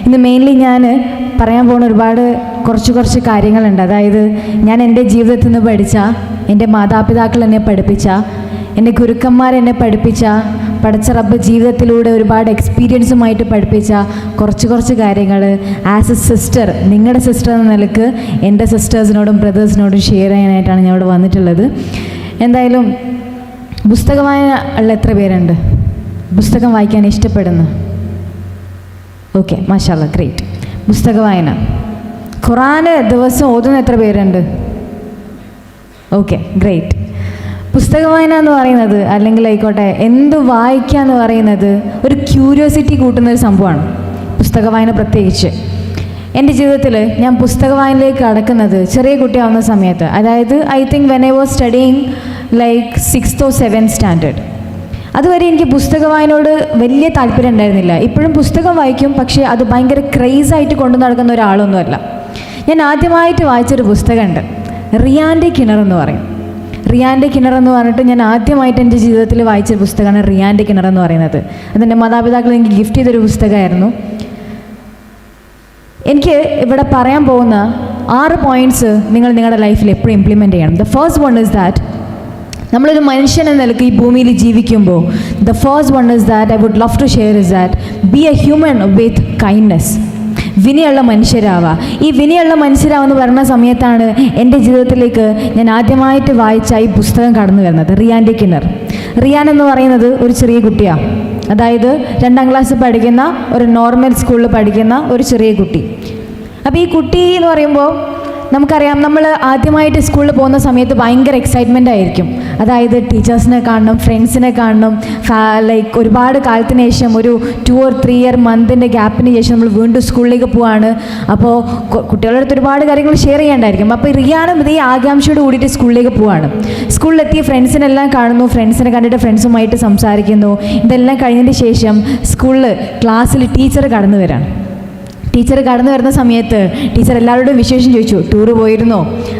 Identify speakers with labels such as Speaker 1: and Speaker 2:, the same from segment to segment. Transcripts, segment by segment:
Speaker 1: ഇന്ന് മെയിൻലി ഞാൻ പറയാൻ പോകുന്ന കുറച്ച് കാര്യങ്ങളുണ്ട്. അതായത് ഞാൻ എൻ്റെ ജീവിതത്തിൽ നിന്ന് പഠിച്ച, എൻ്റെ മാതാപിതാക്കൾ എന്നെ പഠിപ്പിച്ച, എൻ്റെ ഗുരുക്കന്മാരെന്നെ പഠിപ്പിച്ച, പഠിച്ച റബ്ബ് ജീവിതത്തിലൂടെ ഒരുപാട് എക്സ്പീരിയൻസുമായിട്ട് പഠിപ്പിച്ച കുറച്ച് കാര്യങ്ങൾ ആസ് എ സിസ്റ്റർ, നിങ്ങളുടെ സിസ്റ്റർ എന്ന നിലക്ക് എൻ്റെ സിസ്റ്റേഴ്സിനോടും ബ്രദേഴ്സിനോടും ഷെയർ ചെയ്യാനായിട്ടാണ് ഞാൻ ഇവിടെ വന്നിട്ടുള്ളത്. എന്തായാലും പുസ്തക വായന ഉള്ള എത്ര പേരുണ്ട്? പുസ്തകം വായിക്കാൻ ഇഷ്ടപ്പെടുന്നു? ഓക്കെ, മാഷാഅല്ലാ, ഗ്രേറ്റ്. പുസ്തക വായന, ഖുറാന് ദിവസം ഓതുന്ന എത്ര പേരുണ്ട്? Okay, great. പുസ്തക വായന എന്ന് പറയുന്നത്, അല്ലെങ്കിൽ ആയിക്കോട്ടെ എന്ത് വായിക്കുക എന്ന് പറയുന്നത് ഒരു ക്യൂരിയോസിറ്റി കൂട്ടുന്നൊരു സംഭവമാണ്. പുസ്തക വായന പ്രത്യേകിച്ച് എൻ്റെ ജീവിതത്തിൽ ഞാൻ പുസ്തക വായനയിലേക്ക് കടക്കുന്നത് ചെറിയ കുട്ടിയാവുന്ന സമയത്ത്, അതായത് I think when I was studying like 6th or 7th standard. അതുവരെ എനിക്ക് പുസ്തക വായനയോട് വലിയ താല്പര്യം ഉണ്ടായിരുന്നില്ല. ഇപ്പോഴും പുസ്തകം വായിക്കും, പക്ഷേ അത് ഭയങ്കര ക്രേസായിട്ട് കൊണ്ടു നടക്കുന്ന ഒരാളൊന്നുമല്ല. ഞാൻ ആദ്യമായിട്ട് വായിച്ചൊരു പുസ്തകമുണ്ട്, റിയാൻ്റെ കിണർ എന്ന് പറയും. റിയാൻ്റെ കിണർ എന്ന് പറഞ്ഞിട്ട് ഞാൻ ആദ്യമായിട്ട് എൻ്റെ ജീവിതത്തിൽ വായിച്ചൊരു പുസ്തകമാണ് റിയാൻ്റെ കിണർ എന്ന് പറയുന്നത്. അതെൻ്റെ മാതാപിതാക്കൾ എനിക്ക് ഗിഫ്റ്റ് ചെയ്തൊരു പുസ്തകമായിരുന്നു. എനിക്ക് ഇവിടെ പറയാൻ പോകുന്ന 6 പോയിൻറ്റ്സ് നിങ്ങൾ നിങ്ങളുടെ ലൈഫിൽ എപ്പോഴും ഇംപ്ലിമെൻറ്റ് ചെയ്യണം. The first one is that, നമ്മളൊരു മനുഷ്യൻ എന്ന നിലയ്ക്ക് ഈ ഭൂമിയിൽ ജീവിക്കുമ്പോൾ, the first one is that I would love to share is that be a human with kindness. വിനയുള്ള മനുഷ്യരാവുക. ഈ വിനയുള്ള മനുഷ്യരാവെന്ന് പറയുന്ന സമയത്താണ് എൻ്റെ ജീവിതത്തിലേക്ക് ഞാൻ ആദ്യമായിട്ട് വായിച്ച ഈ പുസ്തകം കടന്നു വരുന്നത്, റിയാൻ്റെ കിണർ. റിയാൻ എന്ന് പറയുന്നത് ഒരു ചെറിയ കുട്ടിയാണ്. അതായത് 2ാം ക്ലാസ് പഠിക്കുന്ന, ഒരു നോർമൽ സ്കൂളിൽ പഠിക്കുന്ന ഒരു ചെറിയ കുട്ടി. അപ്പോൾ ഈ കുട്ടി എന്ന് പറയുമ്പോൾ നമുക്കറിയാം, നമ്മൾ ആദ്യമായിട്ട് സ്കൂളിൽ പോകുന്ന സമയത്ത് ഭയങ്കര എക്സൈറ്റ്മെൻ്റ് ആയിരിക്കും. അതായത് ടീച്ചേഴ്സിനെ കാണണം, ഫ്രണ്ട്സിനെ കാണണം. ലൈക്ക് ഒരുപാട് കാലത്തിന് ശേഷം, ഒരു 2 or 3 year മന്തിൻ്റെ ഗ്യാപ്പിന് ശേഷം നമ്മൾ വീണ്ടും സ്കൂളിലേക്ക് പോവാണ്. അപ്പോൾ കുട്ടികളുടെ അടുത്ത് ഒരുപാട് കാര്യങ്ങൾ ഷെയർ ചെയ്യേണ്ടായിരിക്കും. അപ്പോൾ റിയാനും ഇതേ ആകാംക്ഷയോട് കൂടിയിട്ട് സ്കൂളിലേക്ക് പോവാണ്. സ്കൂളിലെത്തി ഫ്രണ്ട്സിനെല്ലാം കാണുന്നു, ഫ്രണ്ട്സിനെ കണ്ടിട്ട് ഫ്രണ്ട്സുമായിട്ട് സംസാരിക്കുന്നു. ഇതെല്ലാം കഴിഞ്ഞതിന് ശേഷം ക്ലാസ്സിൽ ടീച്ചർ കടന്നു വരാണ്. ടീച്ചർ കടന്നു വരുന്ന സമയത്ത് ടീച്ചർ എല്ലാവരോടും വിശേഷം ചോദിച്ചു. ടൂറ് പോയിരുന്നോ,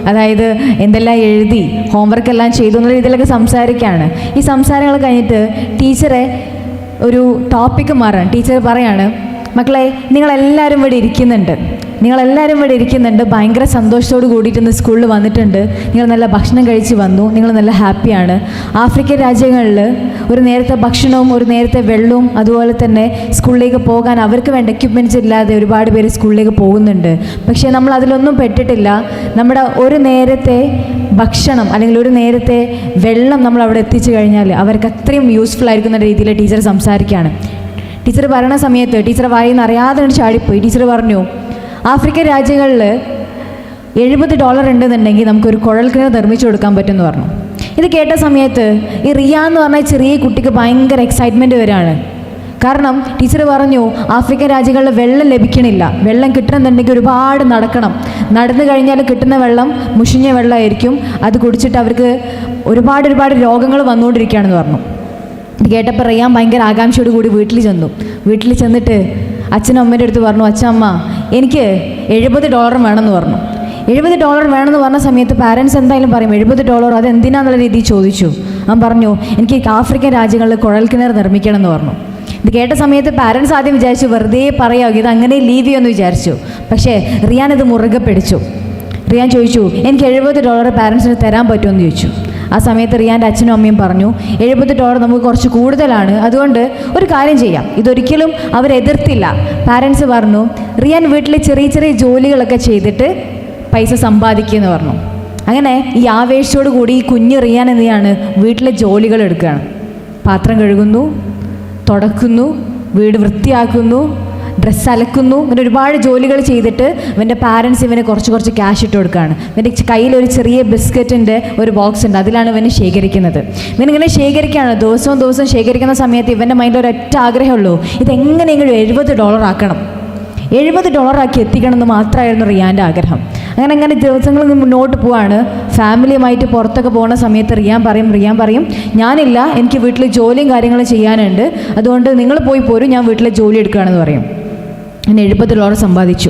Speaker 1: അതായത് എന്തെല്ലാം എഴുതി, ഹോംവർക്ക് എല്ലാം ചെയ്തു എന്നുള്ള രീതിയിലൊക്കെ സംസാരിക്കുകയാണ്. ഈ സംസാരങ്ങൾ കഴിഞ്ഞിട്ട് ടീച്ചറെ ഒരു ടോപ്പിക്ക് മാറാണ്. ടീച്ചർ പറയാണ്, മക്കളെ നിങ്ങളെല്ലാവരും ഇവിടെ ഇരിക്കുന്നുണ്ട്, ഭയങ്കര സന്തോഷത്തോട് കൂടിയിട്ട് ഇന്ന് സ്കൂളിൽ വന്നിട്ടുണ്ട്, നിങ്ങൾ നല്ല ഭക്ഷണം കഴിച്ച് വന്നു, നിങ്ങൾ നല്ല ഹാപ്പിയാണ്. ആഫ്രിക്കൻ രാജ്യങ്ങളിൽ ഒരു നേരത്തെ ഭക്ഷണവും ഒരു നേരത്തെ വെള്ളവും അതുപോലെ തന്നെ സ്കൂളിലേക്ക് പോകാൻ അവർക്ക് വേണ്ട എക്യുപ്മെൻറ്റ്സ് ഇല്ലാതെ ഒരുപാട് പേര് സ്കൂളിലേക്ക് പോകുന്നുണ്ട്. പക്ഷേ നമ്മൾ അതിലൊന്നും പെട്ടിട്ടില്ല. നമ്മുടെ ഒരു നേരത്തെ ഭക്ഷണം അല്ലെങ്കിൽ ഒരു നേരത്തെ വെള്ളം നമ്മൾ അവിടെ എത്തിച്ചു കഴിഞ്ഞാൽ അവർക്ക് അത്രയും യൂസ്ഫുൾ ആയിരിക്കുന്ന രീതിയിൽ ടീച്ചർ സംസാരിക്കുകയാണ്. ടീച്ചർ പറയുന്ന സമയത്ത് ടീച്ചർ വായിന്ന് അറിയാതെ ചാടിപ്പോയി. ടീച്ചർ പറഞ്ഞു, ആഫ്രിക്കൻ രാജ്യങ്ങളിൽ $70 ഉണ്ടെന്നുണ്ടെങ്കിൽ നമുക്കൊരു കുഴൽക്കിണർ നിർമ്മിച്ചു കൊടുക്കാൻ പറ്റുമെന്ന് പറഞ്ഞു. ഇത് കേട്ട സമയത്ത് ഈ റിയ എന്ന് പറഞ്ഞ ചെറിയ കുട്ടിക്ക് ഭയങ്കര എക്സൈറ്റ്മെൻറ്റ് വരികയാണ്. കാരണം ടീച്ചർ പറഞ്ഞു, ആഫ്രിക്കൻ രാജ്യങ്ങളിൽ വെള്ളം ലഭിക്കണില്ല, വെള്ളം കിട്ടണമെന്നുണ്ടെങ്കിൽ ഒരുപാട് നടന്നു കഴിഞ്ഞാൽ കിട്ടുന്ന വെള്ളം മുഷിഞ്ഞ വെള്ളമായിരിക്കും, അത് കുടിച്ചിട്ട് അവർക്ക് ഒരുപാട് രോഗങ്ങൾ വന്നുകൊണ്ടിരിക്കുകയാണെന്ന് പറഞ്ഞു. ഇത് കേട്ടപ്പോൾ റിയാൻ ഭയങ്കര ആകാംക്ഷയോട് കൂടി വീട്ടിൽ ചെന്നിട്ട് അച്ഛനും അമ്മേൻ്റെ അടുത്ത് പറഞ്ഞു, അച്ഛമ്മ എനിക്ക് $70 വേണമെന്ന് പറഞ്ഞു. $70 വേണമെന്ന് പറഞ്ഞ സമയത്ത് പാരൻസ് എന്തായാലും പറയും, $70 അതെന്തിനാന്നുള്ള രീതിയിൽ ചോദിച്ചു. അവൻ പറഞ്ഞു, എനിക്ക് ആഫ്രിക്കൻ രാജ്യങ്ങളിൽ കുഴൽക്കിണർ നിർമ്മിക്കണം എന്ന് പറഞ്ഞു. ഇത് കേട്ട സമയത്ത് പാരൻസ് ആദ്യം വിചാരിച്ചു വെറുതെ പറയാം, ഇത് അങ്ങനെ ലീവ് ചെയ്യുമെന്ന് വിചാരിച്ചു. പക്ഷേ റിയാൻ ഇത് മുറുകെ പിടിച്ചു. റിയാൻ ചോദിച്ചു, എനിക്ക് $70 പാരൻസിന് തരാൻ പറ്റുമെന്ന് ചോദിച്ചു. ആ സമയത്ത് റിയാൻ്റെ അച്ഛനും അമ്മയും പറഞ്ഞു, $70 നമുക്ക് കുറച്ച് കൂടുതലാണ്, അതുകൊണ്ട് ഒരു കാര്യം ചെയ്യാം. ഇതൊരിക്കലും അവരെതിർത്തില്ല. പാരൻസ് പറഞ്ഞു, റിയാൻ വീട്ടിൽ ചെറിയ ജോലികളൊക്കെ ചെയ്തിട്ട് പൈസ സമ്പാദിക്കുമെന്ന് പറഞ്ഞു. അങ്ങനെ ഈ ആവേശത്തോടു കൂടി ഈ കുഞ്ഞ് റിയാൻ എന്തെയാണ്, വീട്ടിലെ ജോലികൾ എടുക്കുകയാണ്. പാത്രം കഴുകുന്നു, തുടക്കുന്നു, വീട് വൃത്തിയാക്കുന്നു, ഡ്രസ്സ് അലക്കുന്നു, അങ്ങനെ ഒരുപാട് ജോലികൾ ചെയ്തിട്ട് ഇവൻ്റെ പാരൻസ് ഇവന് കുറച്ച് ക്യാഷ് ഇട്ട് കൊടുക്കുകയാണ്. ഇവൻ്റെ കയ്യിൽ ഒരു ചെറിയ ബിസ്ക്കറ്റിൻ്റെ ഒരു ബോക്സ് ഉണ്ട്, അതിലാണ് ഇവന് ശേഖരിക്കുന്നത്. ഇവനിങ്ങനെ ശേഖരിക്കുകയാണ്. ദിവസവും ശേഖരിക്കുന്ന സമയത്ത് ഇവൻ്റെ മൈൻഡിൽ ഒരൊറ്റ ആഗ്രഹമുള്ളൂ, ഇതെങ്ങനെയെങ്കിലും $70 ആക്കണം, $70 ആക്കി എത്തിക്കണം എന്ന് മാത്രമായിരുന്നു റിയാൻ്റെ ആഗ്രഹം. അങ്ങനെ ദിവസങ്ങൾ മുന്നോട്ട് പോവാണ്. ഫാമിലിയുമായിട്ട് പുറത്തൊക്കെ പോകുന്ന സമയത്ത് റിയാൻ പറയും, ഞാനില്ല, എനിക്ക് വീട്ടിൽ ജോലിയും കാര്യങ്ങളും ചെയ്യാനുണ്ട്, അതുകൊണ്ട് നിങ്ങൾ പോയി പോരും, ഞാൻ വീട്ടിലെ ജോലി എടുക്കുകയാണെന്ന് പറയും. അങ്ങനെ $70 സമ്പാദിച്ചു.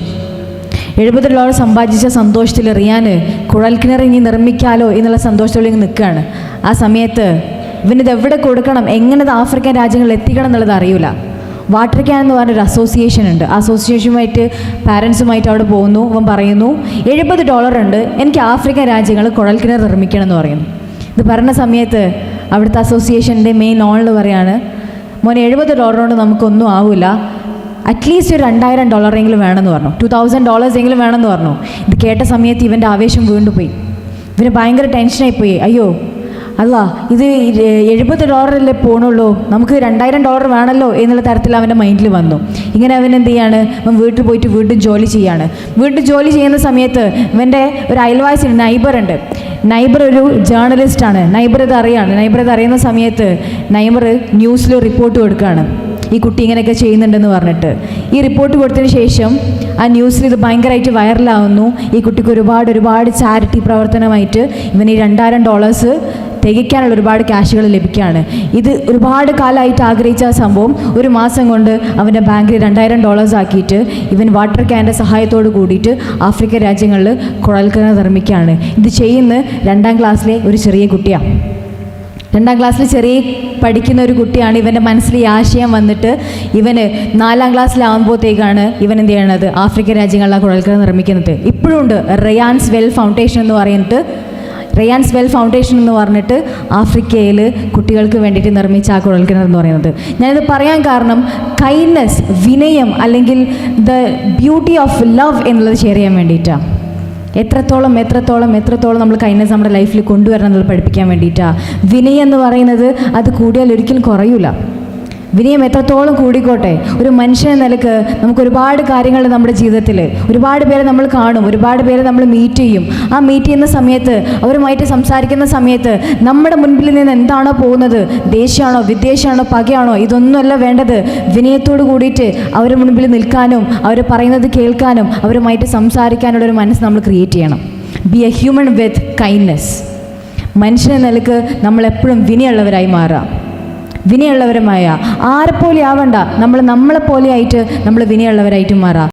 Speaker 1: $70 സമ്പാദിച്ച സന്തോഷത്തിൽ റിയാൻ കുഴൽക്കിണർ ഇനി നിർമ്മിക്കാലോ എന്നുള്ള സന്തോഷത്തോടെ നിൽക്കുകയാണ്. ആ സമയത്ത് ഇവനിത് എവിടെ കൊടുക്കണം, എങ്ങനെ ആഫ്രിക്കൻ രാജ്യങ്ങളിൽ എത്തിക്കണം എന്നുള്ളത് അറിയില്ല. വാട്ടർ ക്യാൻ എന്ന് പറഞ്ഞൊരു അസോസിയേഷൻ ഉണ്ട്. ആ അസോസിയേഷനുമായിട്ട് പാരൻസുമായിട്ട് അവിടെ പോകുന്നു. അവൻ പറയുന്നു $70 ഉണ്ട്, എനിക്ക് ആഫ്രിക്കൻ രാജ്യങ്ങൾ കുഴൽക്കിണർ നിർമ്മിക്കണം എന്ന് പറയുന്നു. ഇത് പറഞ്ഞ സമയത്ത് അവിടുത്തെ അസോസിയേഷൻ്റെ മെയിൻ ഓണർ പറയാണ്, മോനെ $70 കൊണ്ട് നമുക്കൊന്നും ആവില്ല, അറ്റ്ലീസ്റ്റ് ഒരു $2000 എങ്കിലും വേണമെന്ന് പറഞ്ഞു, $2000 എങ്കിലും വേണമെന്ന് പറഞ്ഞു. ഇത് കേട്ട സമയത്ത് ഇവൻ്റെ ആവേശം വീണ്ടും പോയി. ഇവന് ഭയങ്കര ടെൻഷനായിപ്പോയി. അയ്യോ അല്ല, ഇത് $70 പോകണുള്ളൂ, നമുക്ക് $2000 വേണമല്ലോ എന്നുള്ള തരത്തിൽ അവൻ്റെ മൈൻഡിൽ വന്നു. ഇങ്ങനെ അവൻ എന്ത് ചെയ്യാണ്, അവൻ വീട്ടിൽ പോയിട്ട് വീണ്ടും ജോലി ചെയ്യാണ്. വീണ്ടും ജോലി ചെയ്യുന്ന സമയത്ത് ഇവൻ്റെ ഒരു അയൽവാസി നൈബറുണ്ട്. നൈബർ ഒരു ജേർണലിസ്റ്റാണ്. നൈബർ ഇത് അറിയുന്ന സമയത്ത് നൈബർ ന്യൂസിൽ റിപ്പോർട്ട് കൊടുക്കുകയാണ്, ഈ കുട്ടി ഇങ്ങനെയൊക്കെ ചെയ്യുന്നുണ്ടെന്ന് പറഞ്ഞിട്ട്. ഈ റിപ്പോർട്ട് കൊടുത്തതിന് ശേഷം ആ ന്യൂസിൽ ഇത് ഭയങ്കരമായിട്ട് വൈറലാവുന്നു. ഈ കുട്ടിക്ക് ഒരുപാട് ചാരിറ്റി പ്രവർത്തനമായിട്ട് ഇവന് ഈ $2000 തികയ്ക്കാനുള്ള ഒരുപാട് ക്യാഷുകൾ ലഭിക്കുകയാണ്. ഇത് ഒരുപാട് കാലമായിട്ട് ആഗ്രഹിച്ച ആ സംഭവം ഒരു മാസം കൊണ്ട് അവൻ്റെ ബാങ്കിൽ $2000 ആക്കിയിട്ട് ഇവൻ വാട്ടർ ക്യാൻ്റെ സഹായത്തോട് കൂടിയിട്ട് ആഫ്രിക്കൻ രാജ്യങ്ങളിൽ കുഴൽക്കിണർ നിർമ്മിക്കുകയാണ്. ഇത് ചെയ്യുന്ന 2ാം ക്ലാസ്സിലെ ഒരു ചെറിയ കുട്ടിയാണ്. 2ാം ക്ലാസ്സിൽ പഠിക്കുന്ന ഒരു കുട്ടിയാണ്. ഇവൻ്റെ മനസ്സിൽ ഈ ആശയം വന്നിട്ട് ഇവന് 4ാം ക്ലാസ്സിലാകുമ്പോഴത്തേക്കാണ് ഇവൻ എന്ത് ചെയ്യണത്, ആഫ്രിക്കൻ രാജ്യങ്ങളിലാണ് കുഴൽക്കിണർ നിർമ്മിക്കുന്നത്. ഇപ്പോഴും ഉണ്ട് റയാൻസ് വെൽ ഫൗണ്ടേഷൻ എന്ന് പറഞ്ഞിട്ട് ആഫ്രിക്കയിൽ കുട്ടികൾക്ക് വേണ്ടിയിട്ട് നിർമ്മിച്ച ആ കുഴൽക്കിണർ എന്ന് പറയുന്നത്. ഞാനിത് പറയാൻ കാരണം കൈൻഡ്നെസ്, വിനയം, അല്ലെങ്കിൽ ദ ബ്യൂട്ടി ഓഫ് ലവ് എന്നുള്ളത് ഷെയർ ചെയ്യാൻ വേണ്ടിയിട്ടാണ്. എത്രത്തോളം നമ്മൾ കൈൻഡ്നെസ് നമ്മുടെ ലൈഫിൽ കൊണ്ടുവരണം എന്നുള്ളത് പഠിപ്പിക്കാൻ വേണ്ടിയിട്ടാണ്. വിനയം എന്ന് പറയുന്നത് അത് കൂടിയാൽ ഒരിക്കലും കുറയൂല. വിനയം എത്രത്തോളം കൂടിക്കോട്ടെ, ഒരു മനുഷ്യൻ നിലക്ക് നമുക്ക് ഒരുപാട് കാര്യങ്ങൾ നമ്മുടെ ജീവിതത്തിൽ, ഒരുപാട് പേരെ നമ്മൾ കാണും, ഒരുപാട് പേരെ നമ്മൾ മീറ്റ് ചെയ്യും. ആ മീറ്റ് ചെയ്യുന്ന സമയത്ത് അവരുമായിട്ട് സംസാരിക്കുന്ന സമയത്ത് നമ്മുടെ മുൻപിൽ നിന്ന് എന്താണോ പോകുന്നത്, ദേഷ്യമാണോ വിദ്വേഷമാണോ പകയാണോ, ഇതൊന്നുമല്ല വേണ്ടത്. വിനയത്തോട് കൂടിയിട്ട് അവരുടെ മുൻപിൽ നിൽക്കാനും അവർ പറയുന്നത് കേൾക്കാനും അവരുമായിട്ട് സംസാരിക്കാനുള്ള ഒരു മനസ്സ് നമ്മൾ ക്രിയേറ്റ് ചെയ്യണം. B a human with kindness. മനുഷ്യനെ നിലക്ക് നമ്മളെപ്പോഴും വിനയുള്ളവരായി മാറാം. വിനയുള്ളവരുമായ ആരെപ്പോലെ ആവണ്ട, നമ്മളെപ്പോലെ ആയിട്ട് നമ്മൾ വിനയുള്ളവരായിട്ട് മാറാം.